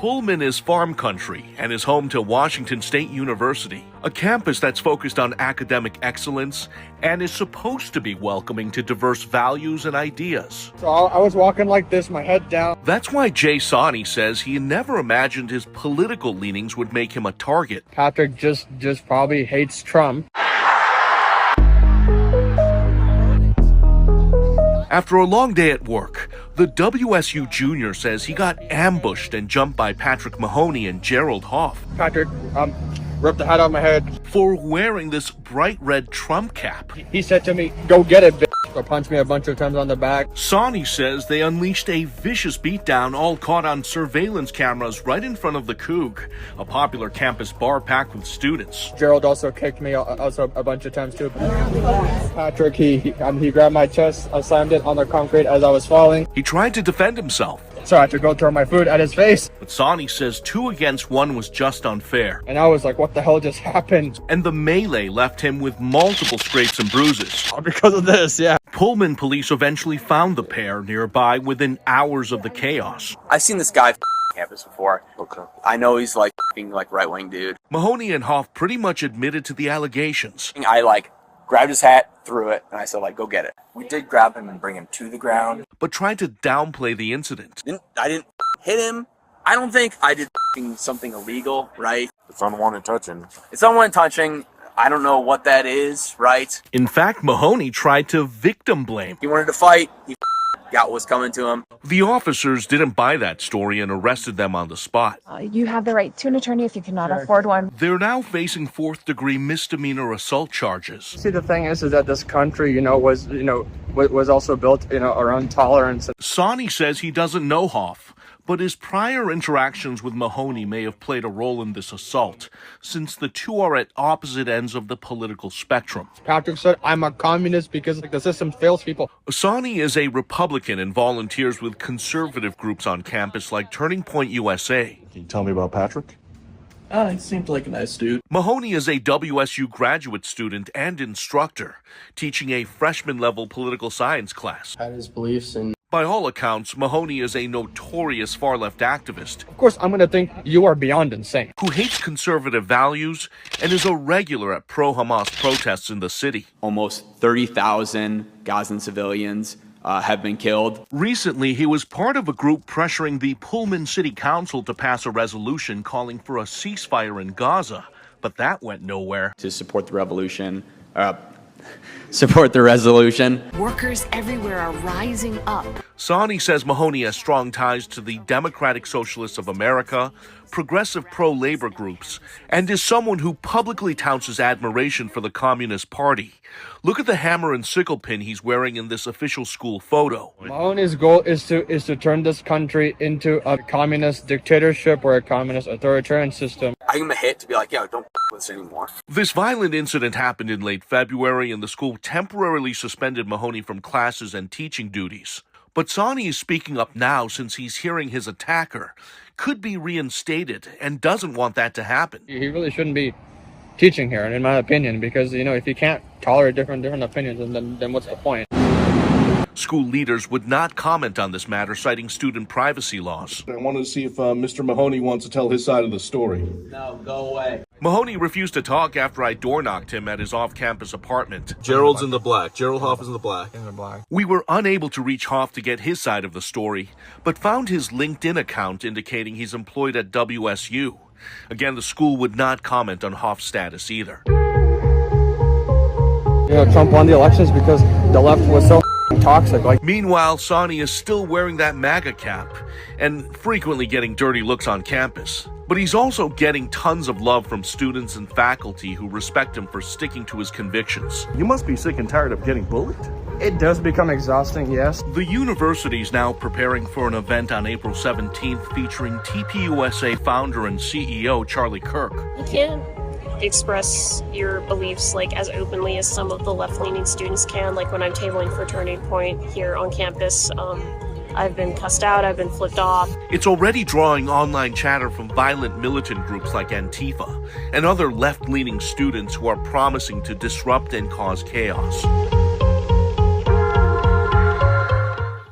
Pullman is farm country and is home to Washington State University, a campus that's focused on academic excellence and is supposed to be welcoming to diverse values and ideas. So I was walking like this, my head down. That's why Jay Sani says he never imagined his political leanings would make him a target. Patrick just probably hates Trump. After a long day at work, the WSU junior says he got ambushed and jumped by Patrick Mahoney and Gerald Hoff. Patrick ripped the hat off my head for wearing this bright red Trump cap. He said to me, "Go get it, bitch." Or punched me a bunch of times on the back. Sani says they unleashed a vicious beatdown, all caught on surveillance cameras right in front of the Coug, a popular campus bar packed with students. Gerald also kicked me also a bunch of times too. Patrick, he grabbed my chest, I slammed it on the concrete as I was falling. He tried to defend himself. So I had to go throw my food at his face. But Sani says 2 against 1 was just unfair. And I was like, what the hell just happened? And the melee left him with multiple scrapes and bruises. Because of this, yeah. Pullman police eventually found the pair nearby within hours of the chaos. I've seen this guy campus before. Okay. I know he's like right-wing dude. Mahoney and Hoff pretty much admitted to the allegations. I grabbed his hat, threw it, and I said, go get it. We did grab him and bring him to the ground. But tried to downplay the incident. I didn't hit him. I don't think I did something illegal, right? It's unwanted touching. It's unwanted touching. I don't know what that is, right? In fact, Mahoney tried to victim blame. He wanted to fight. He got what was coming to him. The officers didn't buy that story and arrested them on the spot. You have the right to an attorney if you cannot afford one. They're now facing 4th-degree misdemeanor assault charges. See, the thing is that this country, was also built, around tolerance. Sani says he doesn't know Hoff, but his prior interactions with Mahoney may have played a role in this assault, since the two are at opposite ends of the political spectrum. Patrick said, I'm a communist because the system fails people. Sani is a Republican and volunteers with conservative groups on campus like Turning Point USA. Can you tell me about Patrick? He seemed like a nice dude. Mahoney is a WSU graduate student and instructor, teaching a freshman-level political science class. Had his beliefs and... By all accounts, Mahoney is a notorious far-left activist. Of course, I'm going to think you are beyond insane. Who hates conservative values and is a regular at pro-Hamas protests in the city. Almost 30,000 Gazan civilians have been killed. Recently, he was part of a group pressuring the Pullman City Council to pass a resolution calling for a ceasefire in Gaza, but that went nowhere. To support the revolution, support the resolution. Workers everywhere are rising up. Sani says Mahoney has strong ties to the Democratic Socialists of America, progressive pro-labor groups, and is someone who publicly touts his admiration for the Communist Party. Look at the hammer and sickle pin he's wearing in this official school photo. Mahoney's goal is to turn this country into a communist dictatorship or a communist authoritarian system. I give him a hit to be like, don't with this anymore. This violent incident happened in late February, and the school temporarily suspended Mahoney from classes and teaching duties. But Sani is speaking up now since he's hearing his attacker could be reinstated and doesn't want that to happen. He really shouldn't be teaching here, in my opinion, because, if you can't tolerate different opinions, then what's the point? School leaders would not comment on this matter, citing student privacy laws. I wanted to see if Mr. Mahoney wants to tell his side of the story. No, go away. Mahoney refused to talk after I door-knocked him at his off-campus apartment. Gerald's in the black. Gerald Hoff is in the black. We were unable to reach Hoff to get his side of the story, but found his LinkedIn account indicating he's employed at WSU. Again, the school would not comment on Hoff's status either. Trump won the elections because the left was so toxic. Meanwhile, Sani is still wearing that Maga cap and frequently getting dirty looks on campus. But he's also getting tons of love from students and faculty who respect him for sticking to his convictions. You must be sick and tired of getting bullied. It does become exhausting, yes. The university's now preparing for an event on April 17th featuring TPUSA founder and CEO Charlie Kirk. You can't express your beliefs as openly as some of the left-leaning students can. When I'm tabling for Turning Point here on campus, I've been cussed out, I've been flipped off. It's already drawing online chatter from violent militant groups like Antifa and other left-leaning students who are promising to disrupt and cause chaos.